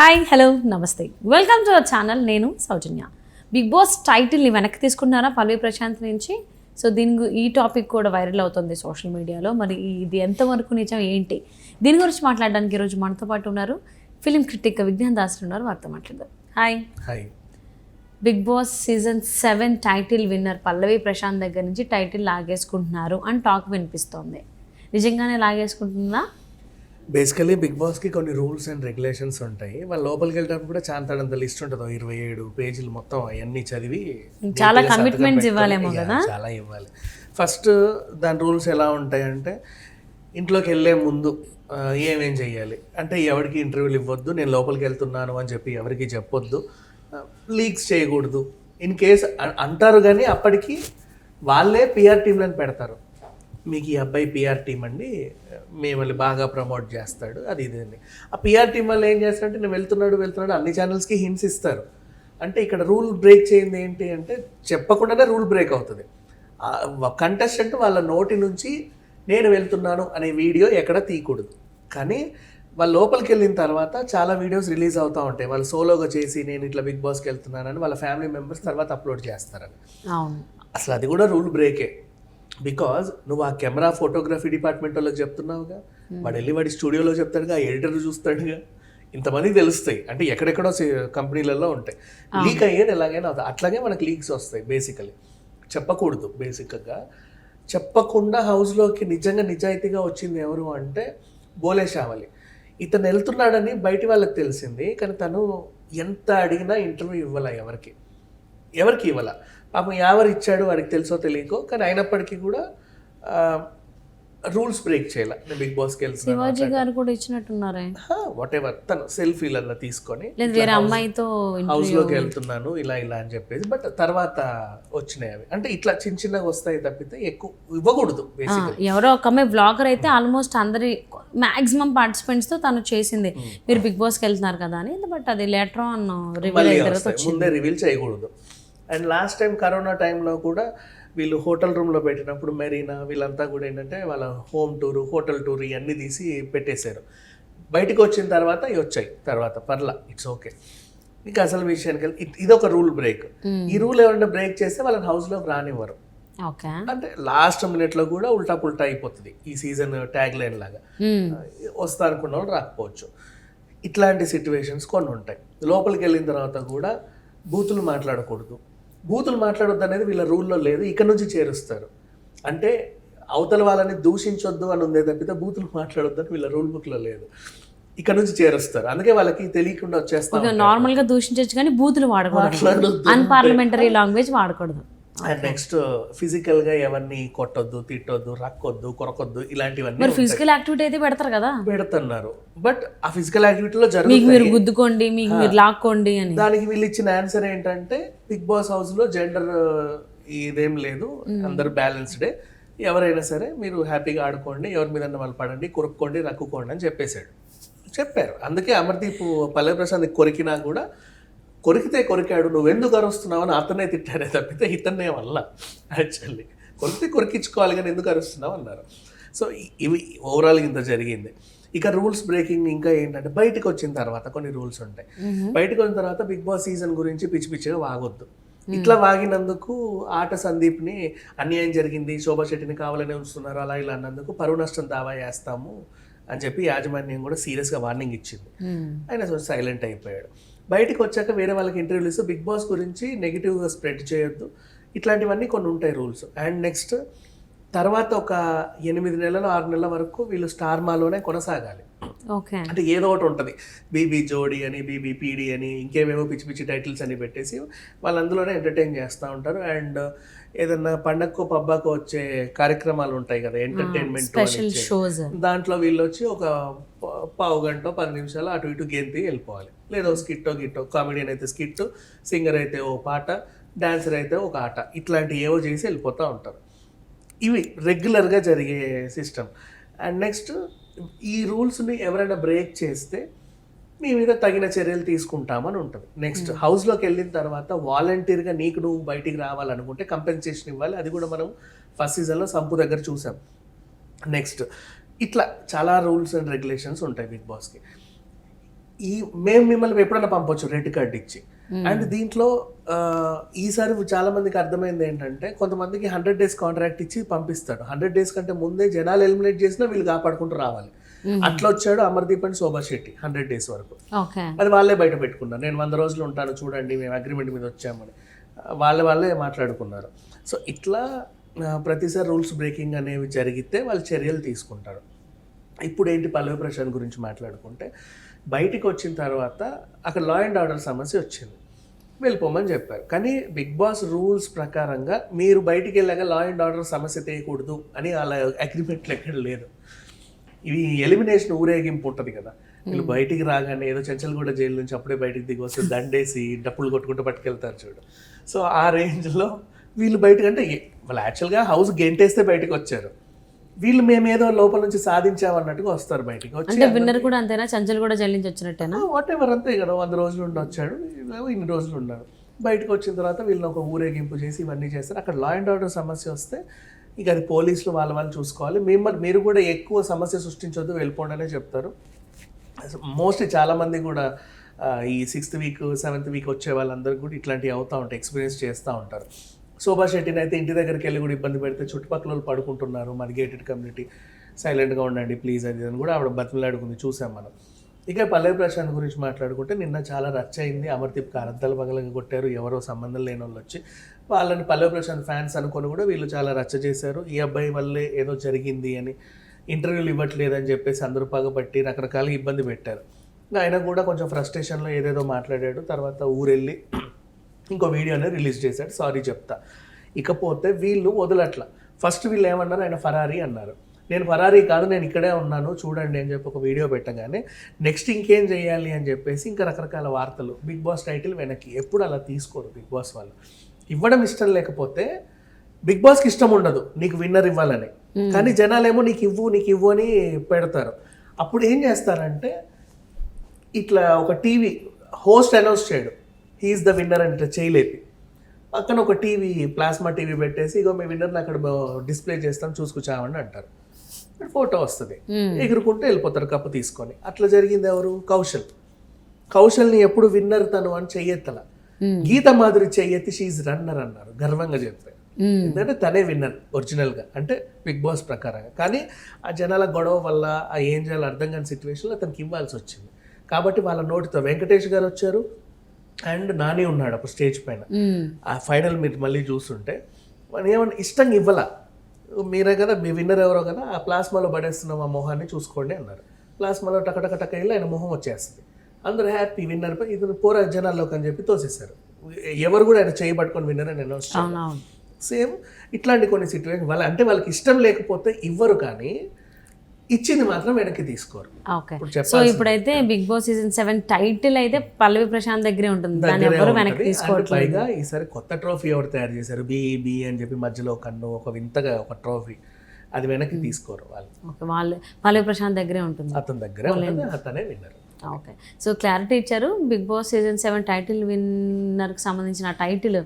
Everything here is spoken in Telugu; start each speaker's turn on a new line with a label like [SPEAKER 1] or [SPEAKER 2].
[SPEAKER 1] హాయ్ హలో నమస్తే వెల్కమ్ టు అవర్ ఛానల్. నేను సౌజన్య. బిగ్ బాస్ టైటిల్ని వెనక్కి తీసుకున్నారా పల్లవి ప్రశాంత్ నుంచి? సో ఈ టాపిక్ కూడా వైరల్ అవుతుంది సోషల్ మీడియాలో. మరి ఇది ఎంతవరకు నిజం ఏంటి, దీని గురించి మాట్లాడడానికి ఈరోజు మనతో పాటు ఉన్నారు ఫిలిం క్రిటిక్ విజ్ఞాన్ దాస్ ఉన్నారు. వారితో మాట్లాడదాం. Hi.
[SPEAKER 2] Hi.
[SPEAKER 1] Big boss season 7 title winner Pallavi Prashanth దగ్గర నుంచి టైటిల్ లాగేసుకుంటున్నారు అని టాక్ వినిపిస్తోంది. నిజంగానే లాగేసుకుంటుందా?
[SPEAKER 2] బేసికలీ బిగ్ బాస్కి కొన్ని రూల్స్ అండ్ రెగ్యులేషన్స్ ఉంటాయి. వాళ్ళు లోపలికి వెళ్ళడానికి కూడా చాంతాడంత లిస్ట్ ఉంటుంది. 27 పేజీలు మొత్తం అవన్నీ చదివి
[SPEAKER 1] చాలా కమిట్మెంట్స్ ఇవ్వాలేమో కదా.
[SPEAKER 2] చాలా ఇవ్వాలి. ఫస్ట్ దాని రూల్స్ ఎలా ఉంటాయంటే, ఇంట్లోకి వెళ్ళే ముందు ఏమేం చెయ్యాలి అంటే, ఎవరికి ఇంటర్వ్యూలు ఇవ్వద్దు, నేను లోపలికి వెళ్తున్నాను అని చెప్పి ఎవరికి చెప్పొద్దు, లీక్స్ చేయకూడదు. ఇన్ కేస్ అంటారు కానీ అప్పటికి వాళ్ళే పిఆర్ టీంలను పెడతారు. మీకు ఈ అబ్బాయి పిఆర్ టీం అండి, మిమ్మల్ని బాగా ప్రమోట్ చేస్తాడు, అది ఇది అని. ఆ పిఆర్ టీం వల్ల ఏం చేస్తారంటే, నేను వెళ్తున్నాడు అన్ని ఛానల్స్కి హింట్స్ ఇస్తారు. అంటే ఇక్కడ రూల్ బ్రేక్ చేయింది ఏంటి అంటే, చెప్పకుండానే రూల్ బ్రేక్ అవుతుంది. కంటెస్టెంట్ వాళ్ళ నోటి నుంచి నేను వెళ్తున్నాను అనే వీడియో ఎక్కడ తీయకూడదు. కానీ వాళ్ళ లోపలికి వెళ్ళిన తర్వాత చాలా వీడియోస్ రిలీజ్ అవుతూ ఉంటాయి. వాళ్ళు సోలోగా చేసి నేను ఇట్లా బిగ్ బాస్కి వెళ్తున్నానని వాళ్ళ ఫ్యామిలీ మెంబర్స్ తర్వాత అప్లోడ్ చేస్తారని. అసలు అది కూడా రూల్ బ్రేకే. బికాజ్ నువ్వు ఆ కెమెరా ఫోటోగ్రఫీ డిపార్ట్మెంట్ వాళ్ళకి చెప్తున్నావుగా, వాడు వెళ్ళి వాడి స్టూడియోలో చెప్తాడుగా, ఎడిటర్ చూస్తాడుగా, ఇంతమందికి తెలుస్తాయి. అంటే ఎక్కడెక్కడో కంపెనీలలో ఉంటాయి. లీక్ అయ్యేది ఎలాగైనా అవుతుంది. అట్లాగే మనకు లీక్స్ వస్తాయి. బేసికలీ చెప్పకూడదు. బేసిక్గా చెప్పకుండా హౌస్లోకి నిజంగా నిజాయితీగా వచ్చింది ఎవరు అంటే బోలే షావలి. ఇతను వెళ్తున్నాడని బయటి వాళ్ళకి తెలిసింది, కానీ తను ఎంత అడిగినా ఇంటర్వ్యూ ఇవ్వాల, ఎవరికి ఇవ్వాల. పాపం ఎవరు ఇచ్చాడు వాడికి తెలుసో తెలియకో, కానీ అయినప్పటికీ కూడా రూల్స్ బ్రేక్ చేయాల. నేను బిగ్ బాస్కి వెళ్తున్నాను,
[SPEAKER 1] శివాజీ గారు కూడా ఇచ్చినట్టున్నారే,
[SPEAKER 2] వాట్ ఎవర్, తను సెల్ఫీలన్నా తీసుకొని
[SPEAKER 1] వేరే అమ్మాయితో
[SPEAKER 2] హౌస్లోకి వెళ్తున్నాను ఇలా అని చెప్పేసి. బట్ తర్వాత వచ్చినాయి అవి. అంటే ఇట్లా చిన్నగా వస్తాయి తప్పితే ఎక్కువ ఇవ్వకూడదు.
[SPEAKER 1] ఎవరో ఒక అమ్మాయి బ్లాగర్ అయితే ఆల్మోస్ట్ అందరి మాక్సిమం పార్టిసిపెంట్స్తో తను చేసింది, మీరు బిగ్ బాస్కి వెళ్తున్నారు కదా అని. బట్ అది లేటర్ ఆన్ రివీల్ అయిన తర్వాత
[SPEAKER 2] ముందే రివీల్ చేయకూడదు. అండ్ లాస్ట్ టైం కరోనా టైంలో కూడా వీళ్ళు హోటల్ రూమ్లో పెట్టినప్పుడు మెరీనా వీళ్ళంతా కూడా ఏంటంటే వాళ్ళ హోమ్ టూరు, హోటల్ టూర్ ఇవన్నీ తీసి పెట్టేశారు. బయటకు వచ్చిన తర్వాత ఇవి వచ్చాయి తర్వాత, పర్లా, ఇట్స్ ఓకే. ఇంకా అసలు విషయానికి వెళ్ళి ఇదొక రూల్ బ్రేక్. ఈ రూల్ ఎవరైనా బ్రేక్ చేస్తే వాళ్ళని హౌస్లోకి రానివ్వరు. అంటే లాస్ట్ మినిట్లో కూడా ఉల్టా పుల్టా అయిపోతుంది. ఈ సీజన్ ట్యాగ్ లైన్ లాగా వస్తా అనుకున్న వాళ్ళు రాకపోవచ్చు. ఇట్లాంటి సిచ్యువేషన్స్ కొన్ని ఉంటాయి. లోపలికి వెళ్ళిన తర్వాత కూడా బూతులు మాట్లాడకూడదు. బూతులు మాట్లాడొద్దు అనేది వీళ్ళ రూల్లో లేదు, ఇక్కడ నుంచి చేరుస్తారు. అంటే అవతల వాళ్ళని దూషించొద్దు అని ఉందే తప్పితే బూతులు మాట్లాడొద్దు అని వీళ్ళ రూల్ బుక్లో లేదు, ఇక్కడ నుంచి చేరుస్తారు. అందుకే వాళ్ళకి తెలియకుండా వచ్చేస్తారు.
[SPEAKER 1] నార్మల్గా దూషించవచ్చు కానీ బూతులు వాడకూడదు, అన్పార్లమెంటరీ లాంగ్వేజ్ వాడకూడదు.
[SPEAKER 2] అండ్ నెక్స్ట్ ఫిజికల్గా ఎవరిని కొట్టొద్దు, తిట్టొద్దు, రక్కొద్దు, కొరకొద్దు, ఇలాంటివన్నీ.
[SPEAKER 1] ఫిజికల్ యాక్టివిటీ అయితే పెడతారు కదా,
[SPEAKER 2] పెడుతున్నారు. బట్ ఆ ఫిజికల్ యాక్టివిటీలో
[SPEAKER 1] మీరు గుద్దుకోండి, మీకు మీరు లాక్కోండి అని.
[SPEAKER 2] దానికి వీళ్ళు ఇచ్చిన ఆన్సర్ ఏంటంటే, బిగ్ బాస్ హౌస్లో జెండర్ ఇదేం లేదు, అందరు బ్యాలెన్స్డే, ఎవరైనా సరే మీరు హ్యాపీగా ఆడుకోండి, ఎవరి మీద వాళ్ళు పడండి, కొరుక్కోండి, రక్కుకోండి అని చెప్పారు. అందుకే అమర్దీప్ పల్లవి ప్రశాంత్ కొరికినా కూడా, కొరికితే కొరికాడు, నువ్వెందుకు అరుస్తున్నావు అని అతనే తిట్టారే తప్పితే ఇతన్నే వల్ల. యాక్చువల్లీ కొరికితే కొరికించుకోవాలి కానీ ఎందుకు అరుస్తున్నావు అన్నారు. సో ఇవి ఓవరాల్ ఇంత జరిగింది. ఇక రూల్స్ బ్రేకింగ్ ఇంకా ఏంటంటే, బయటకు వచ్చిన తర్వాత కొన్ని రూల్స్ ఉంటాయి. బయటకు వచ్చిన తర్వాత బిగ్ బాస్ సీజన్ గురించి పిచ్చి పిచ్చిగా వాగొద్దు. ఇట్లా వాగినందుకు ఆట సందీప్ని అన్యాయం జరిగింది, శోభా శెట్టిని కావాలనే ఉంచుతున్నారు అలా ఇలా అన్నందుకు పరువు నష్టం దావా వేస్తాము అని చెప్పి యాజమాన్యం కూడా సీరియస్గా వార్నింగ్ ఇచ్చింది. ఆయన సైలెంట్ అయిపోయాడు. బయటకు వచ్చాక వేరే వాళ్ళకి ఇంటర్వ్యూలు ఇస్తూ బిగ్ బాస్ గురించి నెగిటివ్గా స్ప్రెడ్ చేయొద్దు, ఇట్లాంటివన్నీ కొన్ని ఉంటాయి రూల్స్. అండ్ నెక్స్ట్ తర్వాత ఒక 8 నెలలు 6 నెలల వరకు వీళ్ళు స్టార్ మాలోనే కొనసాగాలి. అంటే ఏదో ఒకటి ఉంటుంది, బీబీ జోడీ అని, బీబీ పీడీ అని, ఇంకేమేమో పిచ్చి పిచ్చి టైటిల్స్ అని పెట్టేసి వాళ్ళు అందులోనే ఎంటర్టైన్ చేస్తూ ఉంటారు. అండ్ ఏదన్నా పండగకో పబ్బాకో వచ్చే కార్యక్రమాలు ఉంటాయి కదా, ఎంటర్టైన్మెంట్, దాంట్లో వీళ్ళు వచ్చి ఒక పావు గంట 10 నిమిషాలు అటు ఇటు గెంతి వెళ్ళిపోవాలి. లేదా స్కిట్టో గిట్టో, కామెడియన్ అయితే స్కిట్, సింగర్ అయితే ఓ పాట, డాన్సర్ అయితే ఒక ఆట, ఇట్లాంటి ఏవో చేసి వెళ్ళిపోతూ ఉంటారు. ఇవి రెగ్యులర్గా జరిగే సిస్టమ్. అండ్ నెక్స్ట్ ఈ రూల్స్ని ఎవరైనా బ్రేక్ చేస్తే మీ మీద తగిన చర్యలు తీసుకుంటామని ఉంటుంది. నెక్స్ట్ హౌస్లోకి వెళ్ళిన తర్వాత వాలంటీర్గా నీకు నువ్వు బయటికి రావాలనుకుంటే కంపెన్సేషన్ ఇవ్వాలి. అది కూడా మనం ఫస్ట్ సీజన్లో సంపు దగ్గర చూసాం. నెక్స్ట్ ఇట్లా చాలా రూల్స్ అండ్ రెగ్యులేషన్స్ ఉంటాయి బిగ్ బాస్కి. మేము మిమ్మల్ని ఎప్పుడైనా పంపొచ్చు రెడ్ కార్డ్ ఇచ్చి. అండ్ దీంట్లో ఈసారి చాలా మందికి అర్థమైంది ఏంటంటే కొంతమందికి 100 days కాంట్రాక్ట్ ఇచ్చి పంపిస్తాడు. 100 days కంటే ముందే జనాలు ఎలిమినేట్ చేసినా వీళ్ళు కాపాడుకుంటూ రావాలి. అట్లా వచ్చాడు అమర్దీప్ అండ్ శోభా శెట్టి 100 days వరకు. అది వాళ్ళే బయట పెట్టుకున్నారు. నేను 100 రోజులు ఉంటాను చూడండి, మేము అగ్రిమెంట్ మీద వచ్చామని వాళ్ళే మాట్లాడుకున్నారు. సో ఇట్లా ప్రతిసారి రూల్స్ బ్రేకింగ్ అనేవి జరిగితే వాళ్ళు చర్యలు తీసుకుంటారు. ఇప్పుడు ఏంటి పల్లవి ప్రశాంత్ గురించి మాట్లాడుకుంటే, బయటికి వచ్చిన తర్వాత అక్కడ లా అండ్ ఆర్డర్ సమస్య వచ్చింది, వెళ్ళిపోమని చెప్పారు. కానీ బిగ్ బాస్ రూల్స్ ప్రకారంగా మీరు బయటికి వెళ్ళాక లా అండ్ ఆర్డర్ సమస్య తీయకూడదు అని అలా అగ్రిమెంట్లు ఎక్కడ లేదు. ఇవి ఎలిమినేషన్ ఊరేగింపు ఉంటుంది కదా, వీళ్ళు బయటికి రాగానే ఏదో చెంచల్గూడ జైలు నుంచి అప్పుడే బయటికి దిగి వస్తే దండేసి డప్పులు కొట్టుకుంటూ పట్టుకెళ్తారు చూడు. సో ఆ రేంజ్లో వీళ్ళు బయటకు అంటే వాళ్ళు యాక్చువల్గా హౌస్ గెంటేస్తే బయటకు వచ్చారు, వీళ్ళు మేమేదో లోపల నుంచి సాధించామన్నట్టుగా వస్తారు బయటికి వచ్చి.
[SPEAKER 1] విన్నర్ కూడా అంతేనా, చంచల్ కూడా జైలు నుంచి వచ్చినట్టేనా?
[SPEAKER 2] వాట్ ఎవర్ అంతే కదా, 100 రోజులు ఉండి వచ్చాడు, ఇన్ని రోజులు ఉన్నారు. బయటకు వచ్చిన తర్వాత వీళ్ళని ఒక ఊరేగింపు చేసి ఇవన్నీ చేస్తారు. అక్కడ లా అండ్ ఆర్డర్ సమస్య వస్తే ఇక అది పోలీసులు వాళ్ళు చూసుకోవాలి. మీరు కూడా ఎక్కువ సమస్య సృష్టించొద్దు, వెళ్ళిపోండి అనే చెప్తారు. మోస్ట్లీ చాలామంది కూడా ఈ 6th week 7th week వచ్చే వాళ్ళందరికీ కూడా ఇట్లాంటివి అవుతూ ఉంటాయి, ఎక్స్పీరియన్స్ చేస్తూ ఉంటారు. శోభా శెట్టిని అయితే ఇంటి దగ్గరికి వెళ్ళి కూడా ఇబ్బంది పెడితే చుట్టుపక్కల వాళ్ళు పడుకుంటున్నారు, మన గేటెడ్ కమ్యూనిటీ, సైలెంట్గా ఉండండి ప్లీజ్ అది అని కూడా ఆవిడ బతిమలాడుకుంది, చూసాం మనం. ఇక పల్లవి ప్రశాంత్ గురించి మాట్లాడుకుంటే నిన్న చాలా రచ్చ అయింది. అమర్దీప్ అరద్దలు పగలగా కొట్టారు, ఎవరో సంబంధం లేని వాళ్ళు వచ్చి వాళ్ళని పల్లవి ప్రశాంత్ ఫ్యాన్స్ అనుకొని కూడా వీళ్ళు చాలా రచ్చ చేశారు. ఈ అబ్బాయి వల్లే ఏదో జరిగింది అని, ఇంటర్వ్యూలు ఇవ్వట్లేదని చెప్పేసి అందరూ పగబట్టి రకరకాలుగా ఇబ్బంది పెట్టారు. ఆయన కూడా కొంచెం ఫ్రస్ట్రేషన్లో ఏదేదో మాట్లాడాడు. తర్వాత ఊరెళ్ళి ఇంకో వీడియో అనేది రిలీజ్ చేశాడు, సారీ చెప్తా. ఇకపోతే వీళ్ళు వదలట్ల. ఫస్ట్ వీళ్ళు ఏమన్నారు, ఆయన ఫరారీ అన్నారు. నేను ఫరారీ కాదు, నేను ఇక్కడే ఉన్నాను చూడండి అని చెప్పి ఒక వీడియో పెట్టగానే నెక్స్ట్ ఇంకేం చేయాలి అని చెప్పేసి ఇంకా రకరకాల వార్తలు. బిగ్ బాస్ టైటిల్ వెనక్కి ఎప్పుడు అలా తీసుకోరు బిగ్ బాస్ వాళ్ళు. ఇవ్వడం ఇష్టం లేకపోతే బిగ్ బాస్కి ఇష్టం ఉండదు నీకు విన్నర్ ఇవ్వాలని, కానీ జనాలేమో నీకు ఇవ్వు అని పెడతారు. అప్పుడు ఏం చేస్తారంటే ఇట్లా ఒక టీవీ హోస్ట్ అనౌన్స్ చేయడు హీఈస్ ద విన్నర్ అంటే చేయలేపి పక్కన ఒక టీవీ ప్లాస్మా టీవీ పెట్టేసి ఇగో మీ విన్నర్ని అక్కడ డిస్ప్లే చేస్తాం చూసుకొచ్చామని అంటారు. ఫోటో వస్తుంది, ఎగురుకుంటూ వెళ్ళిపోతారు కప్పు తీసుకొని. అట్లా జరిగింది ఎవరు, కౌశల్ని ఎప్పుడు విన్నర్ తను అని చెయ్యెత్తల. గీత మాధురి చెయ్యెత్తి షీఈ్ రన్నర్ అన్నారు, గర్వంగా చెప్పారు. ఎందుకంటే తనే విన్నర్ ఒరిజినల్గా అంటే బిగ్ బాస్ ప్రకారంగా. కానీ ఆ జనాల గొడవ వల్ల ఆ ఏం చేయాలో అర్థం కాని సిచ్యువేషన్లో అతనికి ఇవ్వాల్సి వచ్చింది. కాబట్టి వాళ్ళ నోటితో వెంకటేష్ గారు వచ్చారు అండ్ నాని ఉన్నాడు అప్పుడు స్టేజ్ పైన. ఆ ఫైనల్ మీరు మళ్ళీ చూస్తుంటే మనం ఏమన్నా ఇష్టంగా ఇవ్వాల, మీరే కదా మీ విన్నర్ ఎవరో కదా, ఆ ప్లాస్మాలో పడేస్తున్నాం ఆ మొహాన్ని చూసుకోండి అన్నారు. ప్లాస్మాలో టకటక వెళ్ళి ఆయన మొహం వచ్చేస్తుంది, అందరూ హ్యాపీ విన్నర్ పై ఇది పోరా జనాల్లోకి అని చెప్పి తోసేశారు. ఎవరు కూడా ఆయన చేయబట్టుకొని విన్నర్ అని అనౌన్స్ చేశారు. సేమ్ ఇట్లాంటి కొన్ని సిచ్యువేషన్ వాళ్ళకి ఇష్టం లేకపోతే ఇవ్వరు, కానీ ఇచ్చింది మాత్రం వెనక్కి తీసుకోరు.
[SPEAKER 1] ఓకే, సో ఇప్పుడైతే బిగ్ బాస్ సీజన్ 7 టైటిల్ అయితే పల్లవి ప్రశాంత్ దగ్గరే ఉంటుంది, దాన్ని ఎవరు వెనక్కి తీసుకోరు.
[SPEAKER 2] పైగా ఈసారి కొత్త ట్రోఫీ ఎవరు తయారు చేశారు, బి అని చెప్పి మధ్యలో కన్ను ఒక వింతగా ఒక ట్రోఫీ, అది వెనక్కి తీసుకోరు వాళ్ళు.
[SPEAKER 1] ఓకే, వాళ్ళు పల్లవి ప్రశాంత్ దగ్గరే ఉంటుంది,
[SPEAKER 2] అతని దగ్గరే ఉంటుంది, అతనే విన్నర్.
[SPEAKER 1] ఓకే, సో క్లారిటీ ఇచ్చారు. బిగ్ బాస్ సీజన్ 7 టైటిల్ విన్నర్కి సంబంధించిన టైటిల్